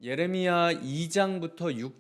예레미야 2장부터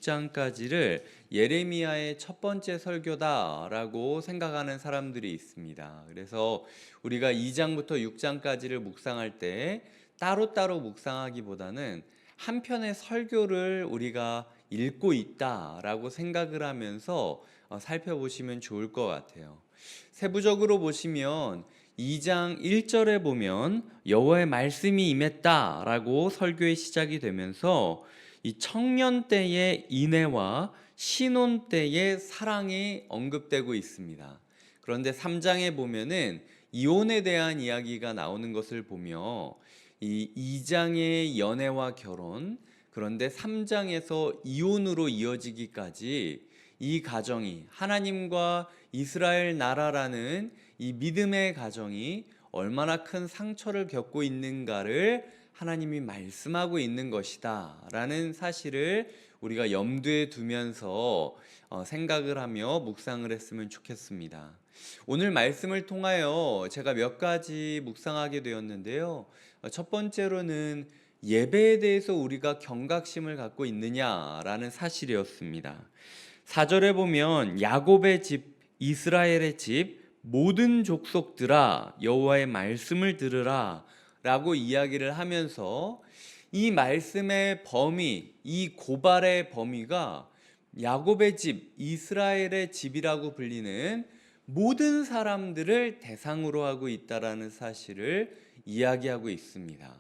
6장까지를 예레미야의 첫 번째 설교다라고 생각하는 사람들이 있습니다. 그래서 우리가 2장부터 6장까지를 묵상할 때 따로따로 묵상하기보다는 한 편의 설교를 우리가 읽고 있다라고 생각을 하면서 살펴보시면 좋을 것 같아요. 세부적으로 보시면 2장 1절에 보면 여호와의 말씀이 임했다라고 설교의 시작이 되면서 이 청년 때의 인애와 신혼 때의 사랑이 언급되고 있습니다. 그런데 3장에 보면은 이혼에 대한 이야기가 나오는 것을 보며 이 2장의 연애와 결혼, 그런데 3장에서 이혼으로 이어지기까지 이 가정이 하나님과 이스라엘 나라라는 이 믿음의 가정이 얼마나 큰 상처를 겪고 있는가를 하나님이 말씀하고 있는 것이다 라는 사실을 우리가 염두에 두면서 생각을 하며 묵상을 했으면 좋겠습니다. 오늘 말씀을 통하여 제가 몇 가지 묵상하게 되었는데요. 첫 번째로는 예배에 대해서 우리가 경각심을 갖고 있느냐라는 사실이었습니다. 4절에 보면 야곱의 집, 이스라엘의 집, 모든 족속들아 여호와의 말씀을 들으라 라고 이야기를 하면서 이 말씀의 범위, 이 고발의 범위가 야곱의 집, 이스라엘의 집이라고 불리는 모든 사람들을 대상으로 하고 있다라는 사실을 이야기하고 있습니다.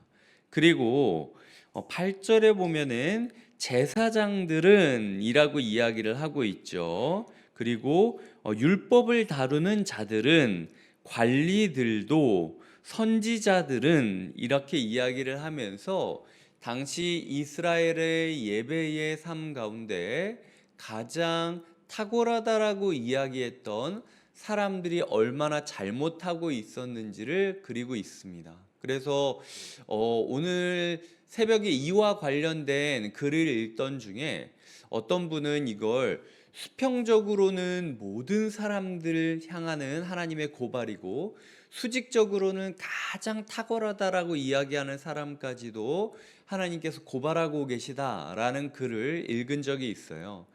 그리고 8절에 보면은 제사장들은 이라고 이야기를 하고 있죠. 그리고 율법을 다루는 자들은, 관리들도, 선지자들은 이렇게 이야기를 하면서 당시 이스라엘의 예배의 삶 가운데 가장 탁월하다라고 이야기했던 사람들이 얼마나 잘못하고 있었는지를 그리고 있습니다. 그래서 오늘 새벽에 이와 관련된 글을 읽던 중에 어떤 분은 이걸 수평적으로는 모든 사람들을 향하는 하나님의 고발이고 수직적으로는 가장 탁월하다라고 이야기하는 사람까지도 하나님께서 고발하고 계시다라는 글을 읽은 적이 있어요.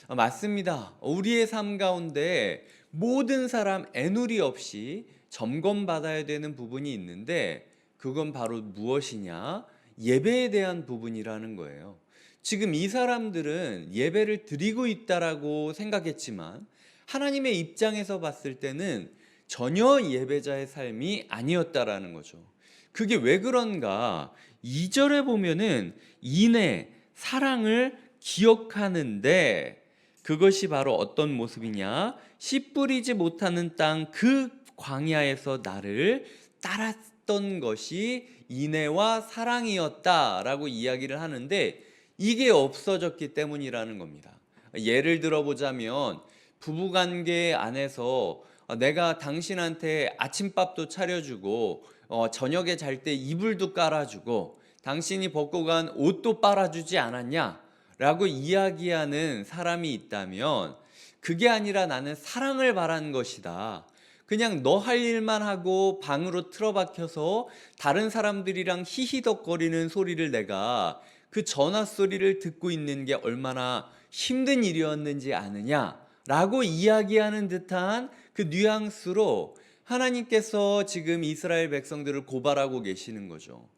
맞습니다. 우리의 삶 가운데 모든 사람 애누리 없이 점검받아야 되는 부분이 있는데 그건 바로 무엇이냐? 예배에 대한 부분이라는 거예요. 지금 이 사람들은 예배를 드리고 있다라고 생각했지만 하나님의 입장에서 봤을 때는 전혀 예배자의 삶이 아니었다라는 거죠. 그게 왜 그런가? 2절에 보면은 인애, 사랑을 기억하는데 그것이 바로 어떤 모습이냐? 씨 뿌리지 못하는 땅 그 광야에서 나를 따랐던 것이 인애와 사랑이었다라고 이야기를 하는데 이게 없어졌기 때문이라는 겁니다. 예를 들어보자면 부부관계 안에서 내가 당신한테 아침밥도 차려주고 저녁에 잘 때 이불도 깔아주고 당신이 벗고 간 옷도 빨아주지 않았냐? 라고 이야기하는 사람이 있다면 그게 아니라 나는 사랑을 바란 것이다. 그냥 너 할 일만 하고 방으로 틀어박혀서 다른 사람들이랑 히히덕거리는 소리를 내가 그 전화 소리를 듣고 있는 게 얼마나 힘든 일이었는지 아느냐? 라고 이야기하는 듯한 그 뉘앙스로 하나님께서 지금 이스라엘 백성들을 고발하고 계시는 거죠.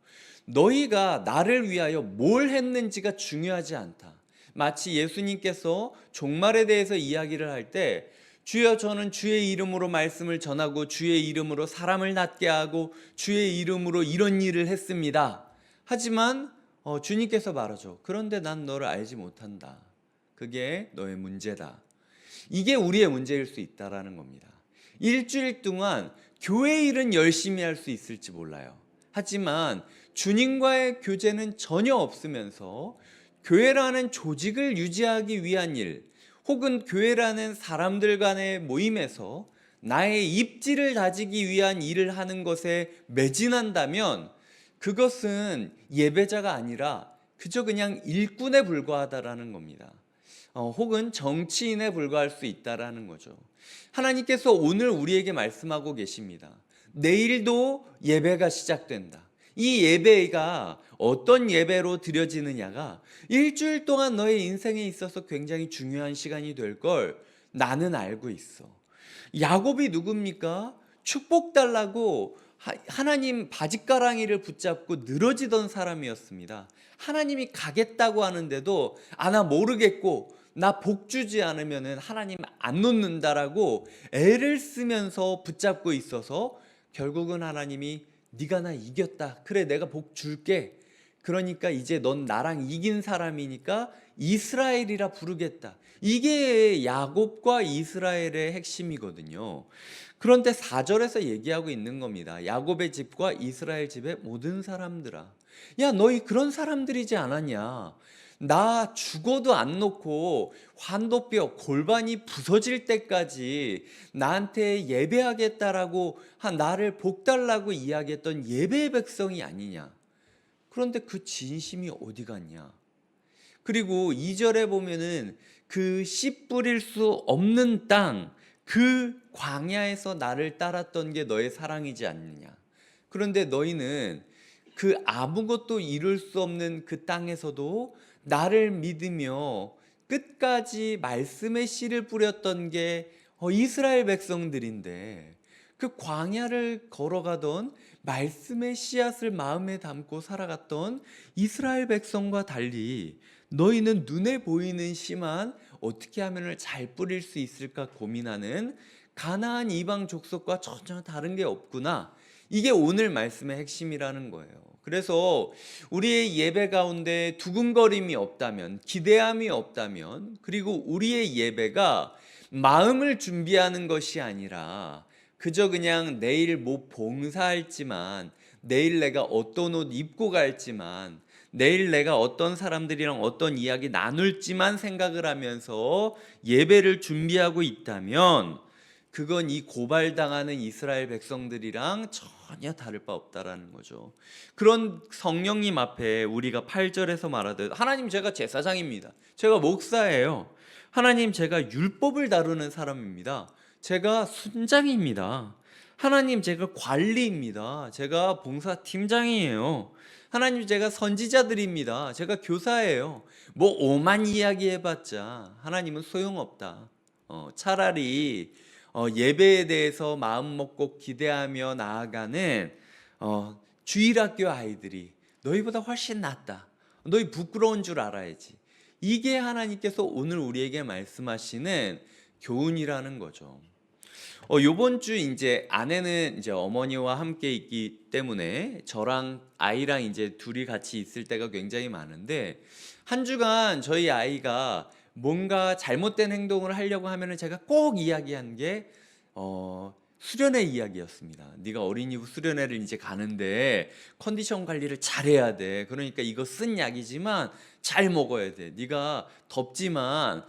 너희가 나를 위하여 뭘 했는지가 중요하지 않다. 마치 예수님께서 종말에 대해서 이야기를 할 때 주여 저는 주의 이름으로 말씀을 전하고 주의 이름으로 사람을 낫게 하고 주의 이름으로 이런 일을 했습니다. 하지만 주님께서 말하죠. 그런데 난 너를 알지 못한다. 그게 너의 문제다. 이게 우리의 문제일 수 있다라는 겁니다. 일주일 동안 교회 일은 열심히 할 수 있을지 몰라요. 하지만 주님과의 교제는 전혀 없으면서 교회라는 조직을 유지하기 위한 일, 혹은 교회라는 사람들 간의 모임에서 나의 입지를 다지기 위한 일을 하는 것에 매진한다면 그것은 예배자가 아니라 그저 그냥 일꾼에 불과하다라는 겁니다. 혹은 정치인에 불과할 수 있다라는 거죠. 하나님께서 오늘 우리에게 말씀하고 계십니다. 내일도 예배가 시작된다. 이 예배가 어떤 예배로 드려지느냐가 일주일 동안 너의 인생에 있어서 굉장히 중요한 시간이 될 걸 나는 알고 있어. 야곱이 누굽니까? 축복 달라고 하나님 바짓가랑이를 붙잡고 늘어지던 사람이었습니다. 하나님이 가겠다고 하는데도 나 모르겠고 나 복 주지 않으면은 하나님 안 놓는다라고 애를 쓰면서 붙잡고 있어서 결국은 하나님이 네가 나 이겼다. 그래 내가 복 줄게. 그러니까 이제 넌 나랑 이긴 사람이니까 이스라엘이라 부르겠다. 이게 야곱과 이스라엘의 핵심이거든요. 그런데 4절에서 얘기하고 있는 겁니다. 야곱의 집과 이스라엘 집의 모든 사람들아. 야, 너희 그런 사람들이지 않았냐? 나 죽어도 안 놓고 환도뼈 골반이 부서질 때까지 나한테 예배하겠다라고 나를 복달라고 이야기했던 예배의 백성이 아니냐. 그런데 그 진심이 어디 갔냐? 그리고 2절에 보면은 그 씨 뿌릴 수 없는 땅, 그 광야에서 나를 따랐던 게 너의 사랑이지 않느냐. 그런데 너희는 그 아무것도 이룰 수 없는 그 땅에서도 나를 믿으며 끝까지 말씀의 씨를 뿌렸던 게 이스라엘 백성들인데, 그 광야를 걸어가던 말씀의 씨앗을 마음에 담고 살아갔던 이스라엘 백성과 달리 너희는 눈에 보이는 씨만 어떻게 하면 잘 뿌릴 수 있을까 고민하는 가나안 이방 족속과 전혀 다른 게 없구나. 이게 오늘 말씀의 핵심이라는 거예요. 그래서 우리의 예배 가운데 두근거림이 없다면, 기대함이 없다면, 그리고 우리의 예배가 마음을 준비하는 것이 아니라 그저 그냥 내일 뭐 봉사할지만, 내일 내가 어떤 옷 입고 갈지만, 내일 내가 어떤 사람들이랑 어떤 이야기 나눌지만 생각을 하면서 예배를 준비하고 있다면 그건 이 고발당하는 이스라엘 백성들이랑 전혀 다를 바 없다라는 거죠. 그런 성령님 앞에 우리가 8절에서 말하듯 하나님 제가 제사장입니다. 제가 목사예요. 하나님 제가 율법을 다루는 사람입니다. 제가 순장입니다. 하나님 제가 관리입니다. 제가 봉사팀장이에요. 하나님 제가 선지자들입니다. 제가 교사예요. 뭐 오만 이야기 해봤자 하나님은 소용없다. 차라리 예배에 대해서 마음 먹고 기대하며 나아가는 주일학교 아이들이 너희보다 훨씬 낫다. 너희 부끄러운 줄 알아야지. 이게 하나님께서 오늘 우리에게 말씀하시는 교훈이라는 거죠. 요번 주 이제 아내는 이제 어머니와 함께 있기 때문에 저랑 아이랑 이제 둘이 같이 있을 때가 굉장히 많은데, 한 주간 저희 아이가 뭔가 잘못된 행동을 하려고 하면은 제가 꼭 이야기한 게 수련회 이야기였습니다. 네가 어린이부 수련회를 이제 가는데 컨디션 관리를 잘해야 돼. 그러니까 이거 쓴 약이지만 잘 먹어야 돼. 네가 덥지만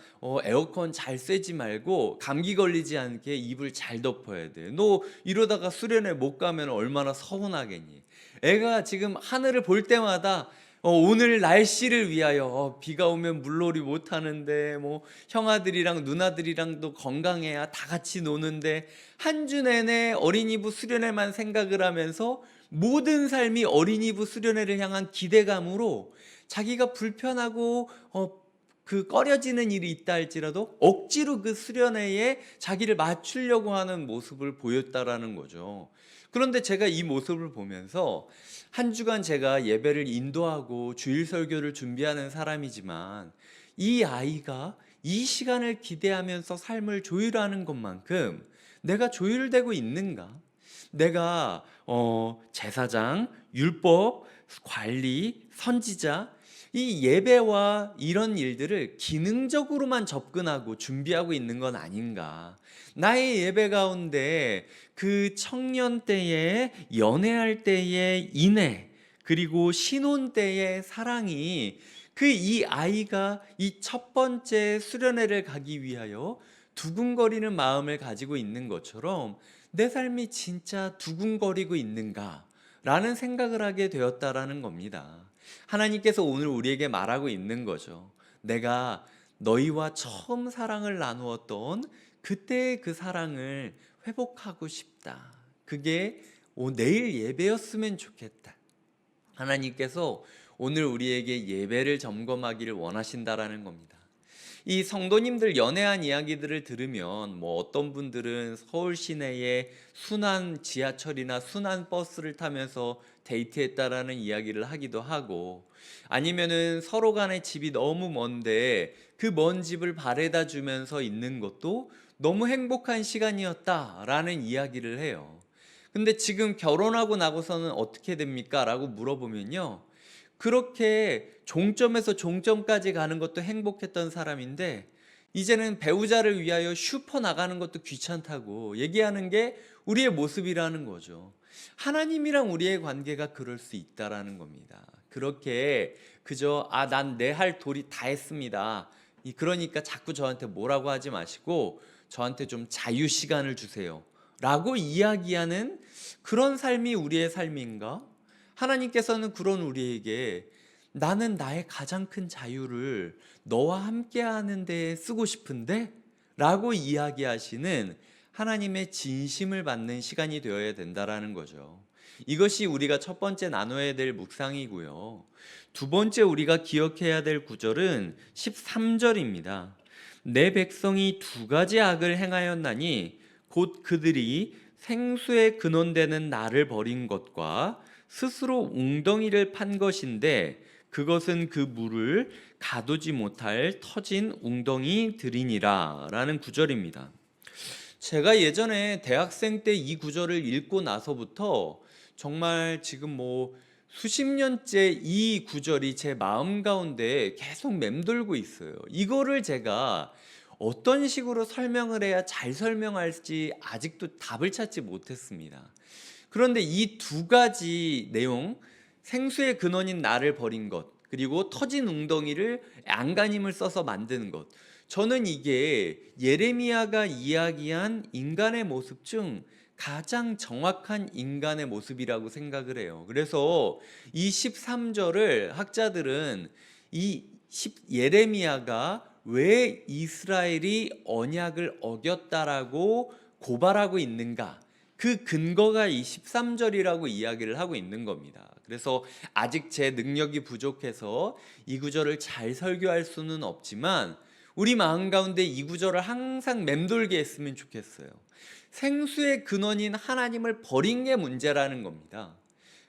에어컨 잘 쐬지 말고 감기 걸리지 않게 이불 잘 덮어야 돼. 너 이러다가 수련회 못 가면 얼마나 서운하겠니? 애가 지금 하늘을 볼 때마다 오늘 날씨를 위하여 비가 오면 물놀이 못 하는데 뭐 형아들이랑 누나들이랑도 건강해야 다 같이 노는데 한 주 내내 어린이부 수련회만 생각을 하면서 모든 삶이 어린이부 수련회를 향한 기대감으로 자기가 불편하고 그 꺼려지는 일이 있다 할지라도 억지로 그 수련회에 자기를 맞추려고 하는 모습을 보였다라는 거죠. 그런데 제가 이 모습을 보면서 한 주간 제가 예배를 인도하고 주일 설교를 준비하는 사람이지만 이 아이가 이 시간을 기대하면서 삶을 조율하는 것만큼 내가 조율되고 있는가? 내가 제사장, 율법, 관리, 선지자, 이 예배와 이런 일들을 기능적으로만 접근하고 준비하고 있는 건 아닌가? 나의 예배 가운데 그 청년 때에, 연애할 때의 인애, 그리고 신혼 때의 사랑이 그 이 아이가 이 첫 번째 수련회를 가기 위하여 두근거리는 마음을 가지고 있는 것처럼 내 삶이 진짜 두근거리고 있는가? 라는 생각을 하게 되었다라는 겁니다. 하나님께서 오늘 우리에게 말하고 있는 거죠. 내가 너희와 처음 사랑을 나누었던 그때의 그 사랑을 회복하고 싶다. 그게 내일 예배였으면 좋겠다. 하나님께서 오늘 우리에게 예배를 점검하기를 원하신다라는 겁니다. 이 성도님들 연애한 이야기들을 들으면 뭐 어떤 분들은 서울 시내에 순환 지하철이나 순환 버스를 타면서 데이트했다라는 이야기를 하기도 하고, 아니면은 서로 간의 집이 너무 먼데 그 먼 집을 바래다 주면서 있는 것도 너무 행복한 시간이었다라는 이야기를 해요. 근데 지금 결혼하고 나고서는 어떻게 됩니까? 라고 물어보면요, 그렇게 종점에서 종점까지 가는 것도 행복했던 사람인데 이제는 배우자를 위하여 슈퍼 나가는 것도 귀찮다고 얘기하는 게 우리의 모습이라는 거죠. 하나님이랑 우리의 관계가 그럴 수 있다라는 겁니다. 그렇게 그저 난 내 할 도리 다 했습니다, 그러니까 자꾸 저한테 뭐라고 하지 마시고 저한테 좀 자유 시간을 주세요 라고 이야기하는 그런 삶이 우리의 삶인가? 하나님께서는 그런 우리에게 나는 나의 가장 큰 자유를 너와 함께 하는 데 쓰고 싶은데 라고 이야기하시는 하나님의 진심을 받는 시간이 되어야 된다라는 거죠. 이것이 우리가 첫 번째 나눠야 될 묵상이고요. 두 번째 우리가 기억해야 될 구절은 13절입니다. 내 백성이 두 가지 악을 행하였나니 곧 그들이 생수의 근원되는 나를 버린 것과 스스로 웅덩이를 판 것인데 그것은 그 물을 가두지 못할 터진 웅덩이들이니라 라는 구절입니다. 제가 예전에 대학생 때 이 구절을 읽고 나서부터 정말 지금 뭐 수십 년째 이 구절이 제 마음 가운데 계속 맴돌고 있어요. 이거를 제가 어떤 식으로 설명을 해야 잘 설명할지 아직도 답을 찾지 못했습니다. 그런데 이 두 가지 내용, 생수의 근원인 나를 버린 것, 그리고 터진 웅덩이를 안간힘을 써서 만드는 것, 저는 이게 예레미야가 이야기한 인간의 모습 중 가장 정확한 인간의 모습이라고 생각을 해요. 그래서 이 13절을 학자들은 예레미야가 왜 이스라엘이 언약을 어겼다라고 고발하고 있는가, 그 근거가 이 13절이라고 이야기를 하고 있는 겁니다. 그래서 아직 제 능력이 부족해서 이 구절을 잘 설교할 수는 없지만 우리 마음 가운데 이 구절을 항상 맴돌게 했으면 좋겠어요. 생수의 근원인 하나님을 버린 게 문제라는 겁니다.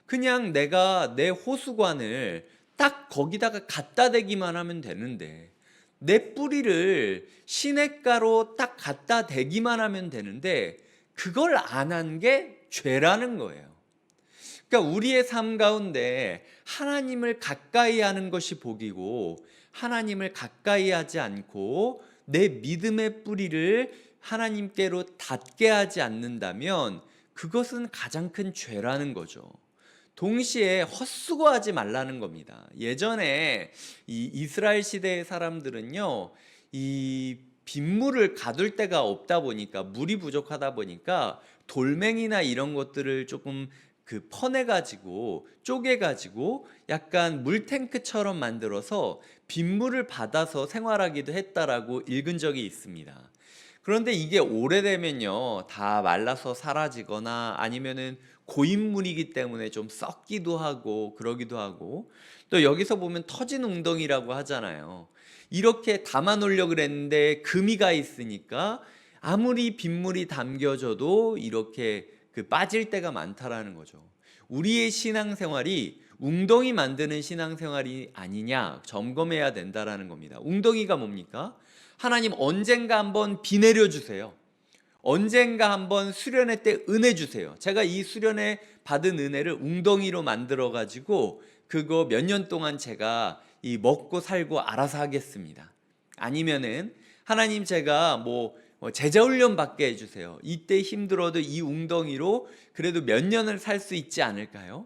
그냥 내가 내 호수관을 딱 거기다가 갖다 대기만 하면 되는데, 내 뿌리를 시냇가로 딱 갖다 대기만 하면 되는데 그걸 안 한 게 죄라는 거예요. 그러니까 우리의 삶 가운데 하나님을 가까이 하는 것이 복이고, 하나님을 가까이 하지 않고 내 믿음의 뿌리를 하나님께로 닿게 하지 않는다면 그것은 가장 큰 죄라는 거죠. 동시에 헛수고하지 말라는 겁니다. 예전에 이 이스라엘 시대의 사람들은요, 이 빗물을 가둘 데가 없다 보니까, 물이 부족하다 보니까 돌멩이나 이런 것들을 조금 퍼내가지고 쪼개가지고 약간 물탱크처럼 만들어서 빗물을 받아서 생활하기도 했다라고 읽은 적이 있습니다. 그런데 이게 오래되면요 다 말라서 사라지거나 아니면은 고인물이기 때문에 좀 썩기도 하고 그러기도 하고, 또 여기서 보면 터진 웅덩이라고 하잖아요. 이렇게 담아 놓으려고 그랬는데 금이가 있으니까 아무리 빗물이 담겨져도 이렇게 빠질 때가 많다라는 거죠. 우리의 신앙생활이 웅덩이 만드는 신앙생활이 아니냐 점검해야 된다라는 겁니다. 웅덩이가 뭡니까? 하나님 언젠가 한번 비 내려주세요. 언젠가 한번 수련회 때 은혜 주세요. 제가 이 수련회 받은 은혜를 웅덩이로 만들어 가지고 그거 몇 년 동안 제가 먹고 살고 알아서 하겠습니다. 아니면은 하나님 제가 뭐 제자 훈련 받게 해주세요. 이때 힘들어도 이 웅덩이로 그래도 몇 년을 살 수 있지 않을까요?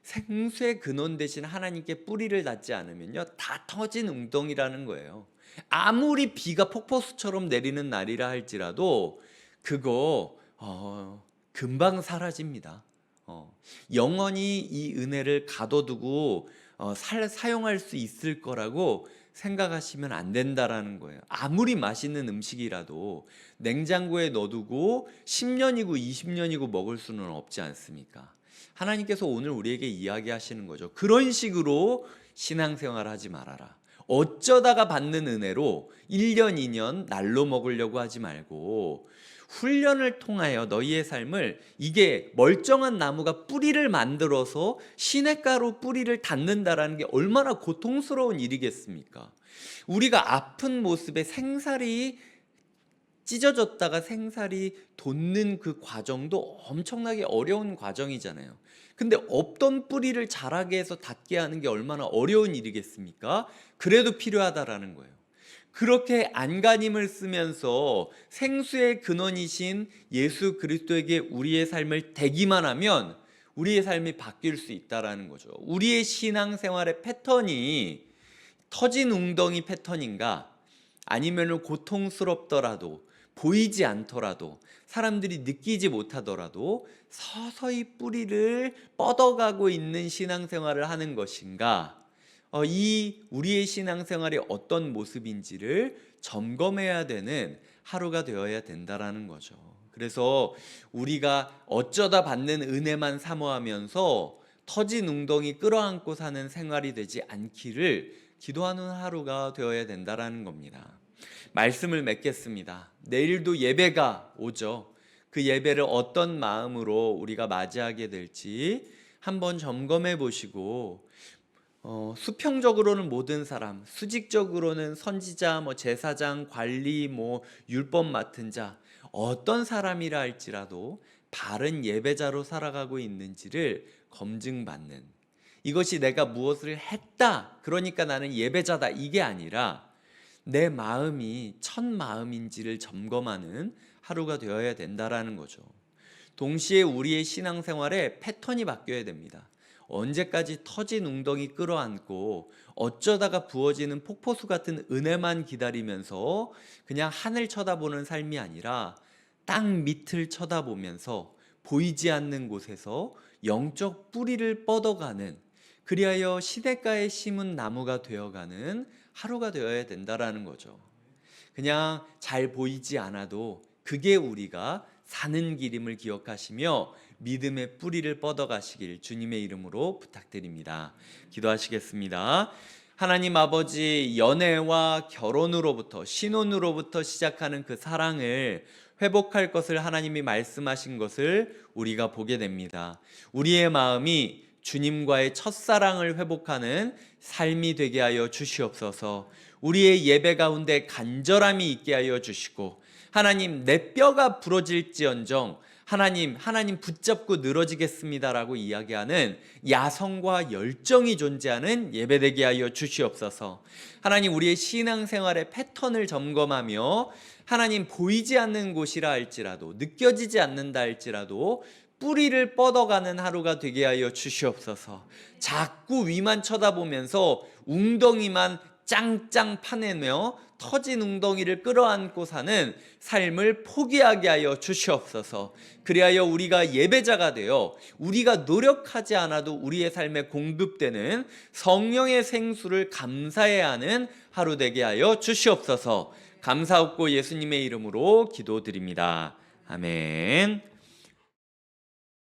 생수의 근원 대신 하나님께 뿌리를 닿지 않으면요 다 터진 웅덩이라는 거예요. 아무리 비가 폭포수처럼 내리는 날이라 할지라도 그거 금방 사라집니다. 영원히 이 은혜를 가둬두고 사용할 수 있을 거라고 생각하시면 안 된다라는 거예요. 아무리 맛있는 음식이라도 냉장고에 넣어두고 10년이고 20년이고 먹을 수는 없지 않습니까? 하나님께서 오늘 우리에게 이야기하시는 거죠. 그런 식으로 신앙생활 하지 말아라. 어쩌다가 받는 은혜로 1년, 2년 날로 먹으려고 하지 말고 훈련을 통하여 너희의 삶을, 이게 멀쩡한 나무가 뿌리를 만들어서 시냇가로 뿌리를 닿는다라는 게 얼마나 고통스러운 일이겠습니까? 우리가 아픈 모습에 생살이 찢어졌다가 생살이 돋는 그 과정도 엄청나게 어려운 과정이잖아요. 근데 없던 뿌리를 자라게 해서 닿게 하는 게 얼마나 어려운 일이겠습니까? 그래도 필요하다라는 거예요. 그렇게 안간힘을 쓰면서 생수의 근원이신 예수 그리스도에게 우리의 삶을 대기만 하면 우리의 삶이 바뀔 수 있다라는 거죠. 우리의 신앙생활의 패턴이 터진 웅덩이 패턴인가? 아니면 고통스럽더라도, 보이지 않더라도, 사람들이 느끼지 못하더라도 서서히 뿌리를 뻗어가고 있는 신앙생활을 하는 것인가? 이 우리의 신앙생활이 어떤 모습인지를 점검해야 되는 하루가 되어야 된다라는 거죠. 그래서 우리가 어쩌다 받는 은혜만 사모하면서 터진 웅덩이 끌어안고 사는 생활이 되지 않기를 기도하는 하루가 되어야 된다라는 겁니다. 말씀을 맺겠습니다. 내일도 예배가 오죠. 그 예배를 어떤 마음으로 우리가 맞이하게 될지 한번 점검해 보시고, 수평적으로는 모든 사람, 수직적으로는 선지자, 제사장, 관리, 율법 맡은 자, 어떤 사람이라 할지라도 바른 예배자로 살아가고 있는지를 검증받는, 이것이 내가 무엇을 했다, 그러니까 나는 예배자다, 이게 아니라 내 마음이 첫 마음인지를 점검하는 하루가 되어야 된다라는 거죠. 동시에 우리의 신앙생활에 패턴이 바뀌어야 됩니다. 언제까지 터진 웅덩이 끌어안고 어쩌다가 부어지는 폭포수 같은 은혜만 기다리면서 그냥 하늘 쳐다보는 삶이 아니라 땅 밑을 쳐다보면서 보이지 않는 곳에서 영적 뿌리를 뻗어가는, 그리하여 시냇가에 심은 나무가 되어가는 하루가 되어야 된다라는 거죠. 그냥 잘 보이지 않아도 그게 우리가 사는 길임을 기억하시며 믿음의 뿌리를 뻗어가시길 주님의 이름으로 부탁드립니다. 기도하시겠습니다. 하나님 아버지, 연애와 결혼으로부터, 신혼으로부터 시작하는 그 사랑을 회복할 것을 하나님이 말씀하신 것을 우리가 보게 됩니다. 우리의 마음이 주님과의 첫사랑을 회복하는 삶이 되게 하여 주시옵소서. 우리의 예배 가운데 간절함이 있게 하여 주시고, 하나님, 내 뼈가 부러질지언정 하나님 붙잡고 늘어지겠습니다라고 이야기하는 야성과 열정이 존재하는 예배되게 하여 주시옵소서. 하나님, 우리의 신앙생활의 패턴을 점검하며 하나님, 보이지 않는 곳이라 할지라도, 느껴지지 않는다 할지라도 뿌리를 뻗어가는 하루가 되게 하여 주시옵소서. 자꾸 위만 쳐다보면서 웅덩이만 짱짱 파내며 터진 웅덩이를 끌어안고 사는 삶을 포기하게 하여 주시옵소서. 그리하여 우리가 예배자가 되어 우리가 노력하지 않아도 우리의 삶에 공급되는 성령의 생수를 감사해야 하는 하루 되게 하여 주시옵소서. 감사하고 예수님의 이름으로 기도드립니다. 아멘.